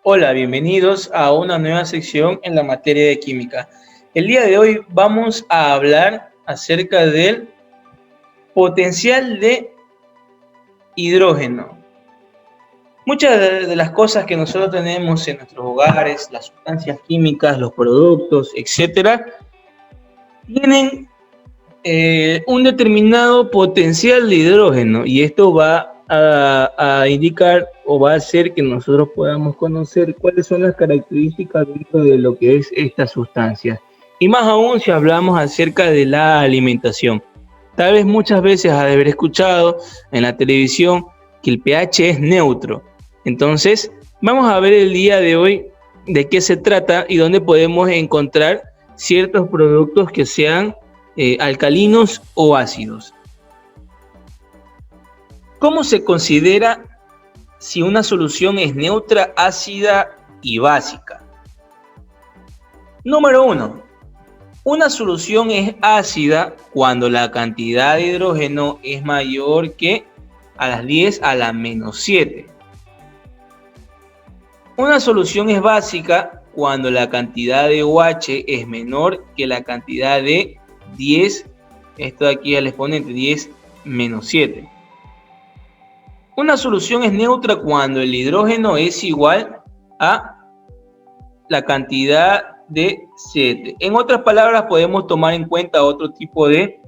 Hola, bienvenidos a una nueva sección en la materia de química. El día de hoy vamos a hablar acerca del potencial de hidrógeno. Muchas de las cosas que nosotros tenemos en nuestros hogares, las sustancias químicas, los productos, etcétera, tienen un determinado potencial de hidrógeno y esto va a indicar o va a hacer que nosotros podamos conocer cuáles son las características dentro de lo que es esta sustancia. Y más aún si hablamos acerca de la alimentación. Tal vez muchas veces has de haber escuchado en la televisión que el pH es neutro. Entonces, vamos a ver el día de hoy de qué se trata y dónde podemos encontrar ciertos productos que sean alcalinos o ácidos. ¿Cómo se considera si una solución es neutra, ácida y básica? Número 1. Una solución es ácida cuando la cantidad de hidrógeno es mayor que a las 10 a la menos 7. Una solución es básica cuando la cantidad de OH es menor que la cantidad de 10, esto de aquí al exponente 10 menos 7. Una solución es neutra cuando el hidrógeno es igual a la cantidad de 7. En otras palabras, podemos tomar en cuenta otro tipo de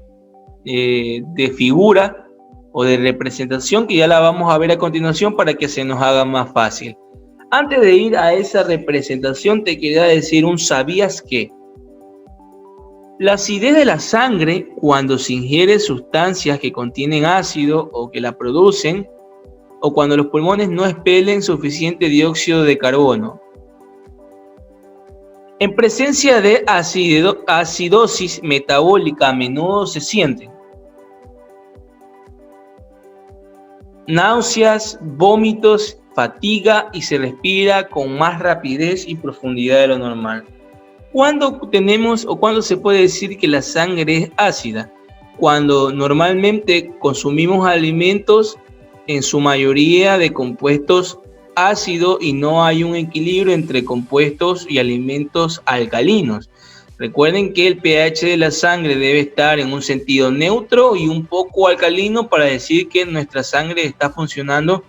figura o de representación que ya la vamos a ver a continuación para que se nos haga más fácil. Antes de ir a esa representación, te quería decir un ¿sabías qué? La acidez de la sangre, cuando se ingiere sustancias que contienen ácido o que la producen, o cuando los pulmones no expelen suficiente dióxido de carbono. En presencia de acidosis metabólica a menudo se sienten náuseas, vómitos, fatiga y se respira con más rapidez y profundidad de lo normal. ¿Cuándo tenemos o cuándo se puede decir que la sangre es ácida? Cuando normalmente consumimos alimentos en su mayoría de compuestos ácidos y no hay un equilibrio entre compuestos y alimentos alcalinos. Recuerden que el pH de la sangre debe estar en un sentido neutro y un poco alcalino para decir que nuestra sangre está funcionando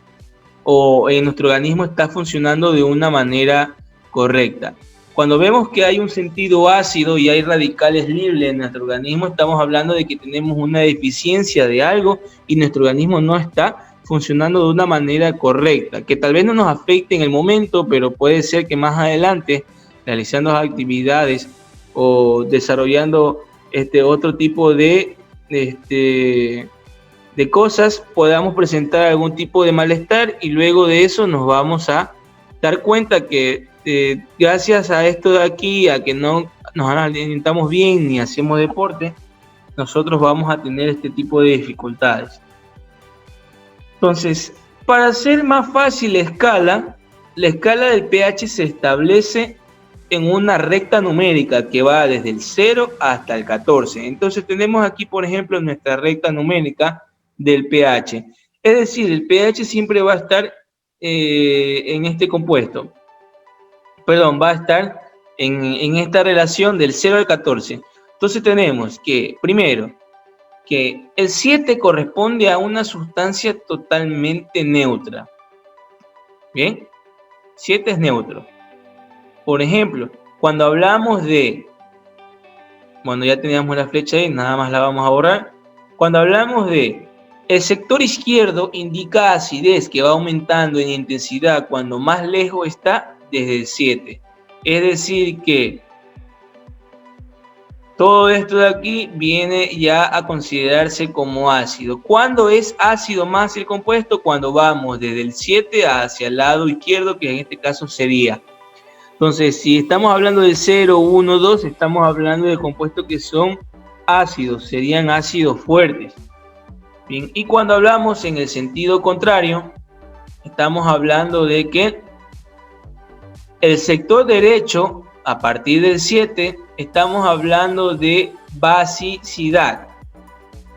o nuestro organismo está funcionando de una manera correcta. Cuando vemos que hay un sentido ácido y hay radicales libres en nuestro organismo, estamos hablando de que tenemos una deficiencia de algo y nuestro organismo no está funcionando de una manera correcta, que tal vez no nos afecte en el momento, pero puede ser que más adelante, realizando actividades o desarrollando otro tipo de cosas, podamos presentar algún tipo de malestar y luego de eso nos vamos a dar cuenta que gracias a esto de aquí, a que no nos alimentamos bien ni hacemos deporte, nosotros vamos a tener este tipo de dificultades. Entonces, para hacer más fácil la escala del pH se establece en una recta numérica que va desde el 0 hasta el 14. Entonces tenemos aquí, por ejemplo, nuestra recta numérica del pH. Es decir, el pH siempre va a estar en este compuesto. Perdón, va a estar en esta relación del 0 al 14. Entonces tenemos que, primero, que el 7 corresponde a una sustancia totalmente neutra. ¿Bien? 7 es neutro. Por ejemplo, cuando hablamos de, bueno, ya teníamos la flecha ahí, nada más la vamos a borrar. Cuando hablamos de el sector izquierdo indica acidez que va aumentando en intensidad cuando más lejos está desde el 7. Es decir que todo esto de aquí viene ya a considerarse como ácido. ¿Cuándo es ácido más el compuesto? Cuando vamos desde el 7 hacia el lado izquierdo, que en este caso sería. Entonces, si estamos hablando de 0, 1, 2, estamos hablando de compuestos que son ácidos, serían ácidos fuertes. Bien, y cuando hablamos en el sentido contrario, estamos hablando de que el sector derecho, a partir del 7, estamos hablando de basicidad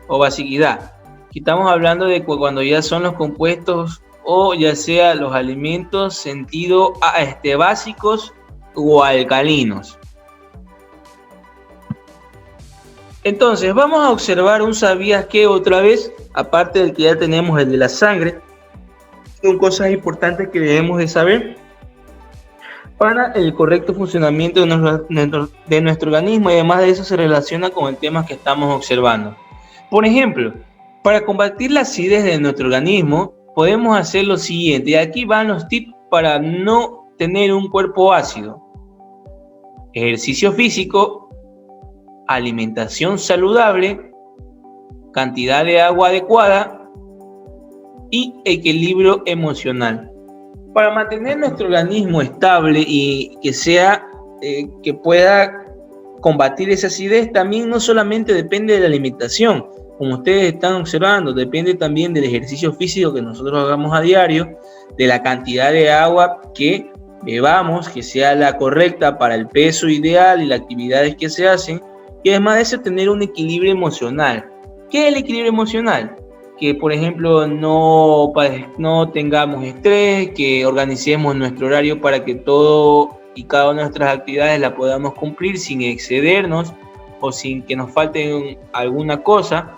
o basiquidad. Aquí estamos hablando de cuando ya son los compuestos o ya sea los alimentos sentido básicos o alcalinos. Entonces, vamos a observar un sabías que otra vez, aparte del que ya tenemos, el de la sangre. Son cosas importantes que debemos de saber para el correcto funcionamiento de nuestro organismo, y además de eso se relaciona con el tema que estamos observando. Por ejemplo, para combatir la acidez de nuestro organismo, podemos hacer lo siguiente, y aquí van los tips para no tener un cuerpo ácido: ejercicio físico, alimentación saludable, cantidad de agua adecuada y equilibrio emocional. Para mantener nuestro organismo estable y que pueda combatir esa acidez, también no solamente depende de la alimentación, como ustedes están observando, depende también del ejercicio físico que nosotros hagamos a diario, de la cantidad de agua que bebamos, que sea la correcta para el peso ideal y las actividades que se hacen, y además de eso tener un equilibrio emocional. ¿Qué es el equilibrio emocional? Que, por ejemplo, no tengamos estrés, que organicemos nuestro horario para que todo y cada una de nuestras actividades la podamos cumplir sin excedernos o sin que nos falte alguna cosa.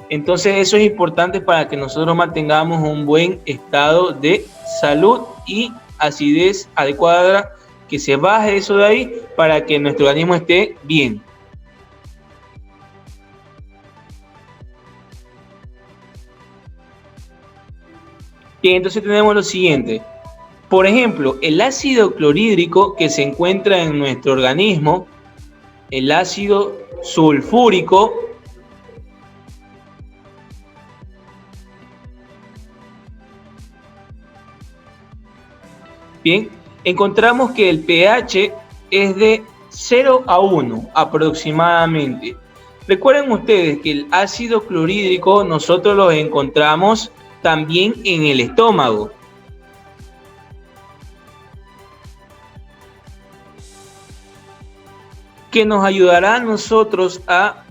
Entonces eso es importante para que nosotros mantengamos un buen estado de salud y acidez adecuada, que se baje eso de ahí para que nuestro organismo esté bien. Y entonces tenemos lo siguiente. Por ejemplo, el ácido clorhídrico que se encuentra en nuestro organismo, el ácido sulfúrico, bien, encontramos que el pH es de 0 a 1 aproximadamente. Recuerden ustedes que el ácido clorhídrico nosotros lo encontramos también en el estómago. Que nos ayudará a nosotros a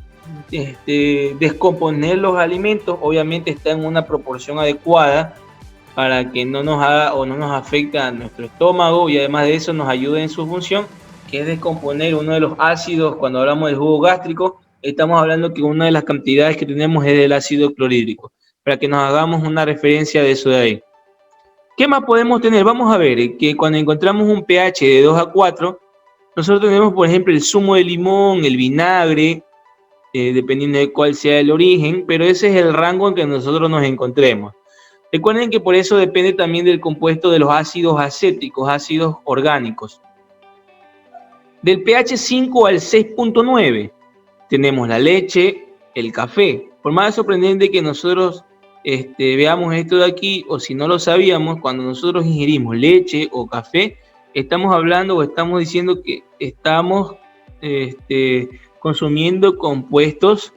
descomponer los alimentos. Obviamente está en una proporción adecuada para que no nos haga o no nos afecte a nuestro estómago, y además de eso nos ayuda en su función, que es descomponer uno de los ácidos. Cuando hablamos del jugo gástrico, estamos hablando que una de las cantidades que tenemos es del ácido clorhídrico, para que nos hagamos una referencia de eso de ahí. ¿Qué más podemos tener? Vamos a ver que cuando encontramos un pH de 2 a 4, nosotros tenemos, por ejemplo, el zumo de limón, el vinagre, dependiendo de cuál sea el origen, pero ese es el rango en que nosotros nos encontremos. Recuerden que por eso depende también del compuesto de los ácidos acéticos, ácidos orgánicos. Del pH 5 al 6.9 tenemos la leche, el café. Por más sorprendente que nosotros veamos esto de aquí, o si no lo sabíamos, cuando nosotros ingerimos leche o café, estamos hablando o estamos diciendo que estamos consumiendo compuestos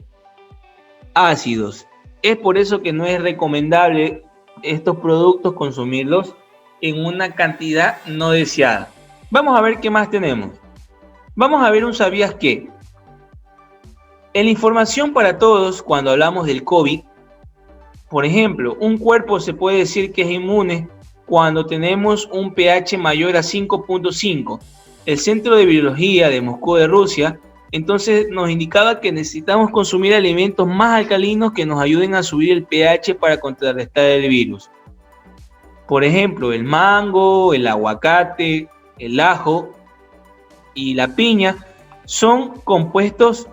ácidos. Es por eso que no es recomendable estos productos consumirlos en una cantidad no deseada. Vamos a ver qué más tenemos. Vamos a ver un sabías qué. En la información para todos, cuando hablamos del COVID, por ejemplo, un cuerpo se puede decir que es inmune cuando tenemos un pH mayor a 5.5. El Centro de Biología de Moscú de Rusia entonces nos indicaba que necesitamos consumir alimentos más alcalinos que nos ayuden a subir el pH para contrarrestar el virus. Por ejemplo, el mango, el aguacate, el ajo y la piña son compuestos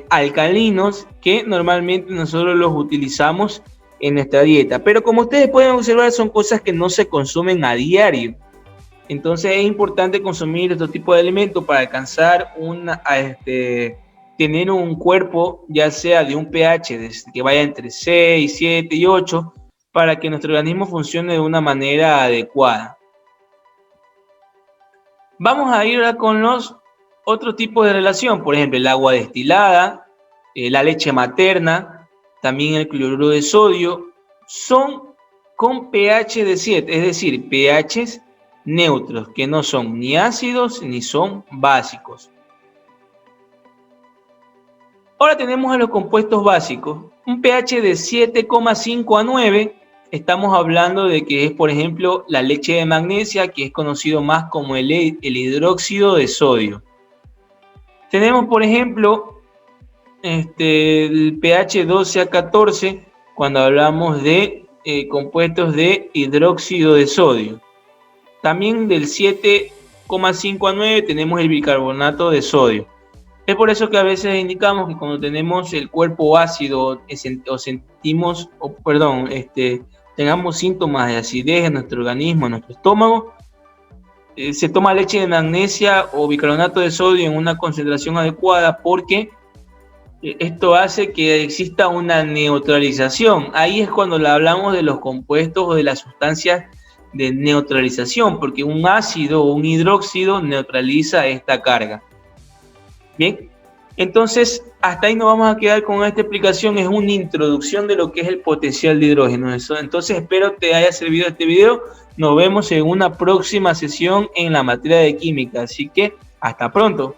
alcalinos que normalmente nosotros los utilizamos en nuestra dieta, pero como ustedes pueden observar, son cosas que no se consumen a diario. Entonces es importante consumir estos tipos de alimentos para alcanzar tener un cuerpo, ya sea de un pH que vaya entre 6, 7 y 8, para que nuestro organismo funcione de una manera adecuada. Vamos a ir ahora con los otros tipos de relación, por ejemplo, el agua destilada, la leche materna, también el cloruro de sodio, son con pH de 7, es decir, pHs neutros, que no son ni ácidos ni son básicos. Ahora tenemos a los compuestos básicos, un pH de 7,5 a 9, estamos hablando de que es, por ejemplo, la leche de magnesia, que es conocido más como el hidróxido de sodio. Tenemos, por ejemplo, el pH 12 a 14, cuando hablamos de compuestos de hidróxido de sodio. También del 7,5 a 9 tenemos el bicarbonato de sodio. Es por eso que a veces indicamos que cuando tenemos el cuerpo ácido o sentimos, tengamos síntomas de acidez en nuestro organismo, en nuestro estómago, se toma leche de magnesia o bicarbonato de sodio en una concentración adecuada, porque esto hace que exista una neutralización. Ahí es cuando hablamos de los compuestos o de las sustancias de neutralización, porque un ácido o un hidróxido neutraliza esta carga. Bien, entonces hasta ahí nos vamos a quedar con esta explicación. Es una introducción de lo que es el potencial de hidrógeno. Entonces espero te haya servido este video. Nos vemos en una próxima sesión en la materia de química. Así que hasta pronto.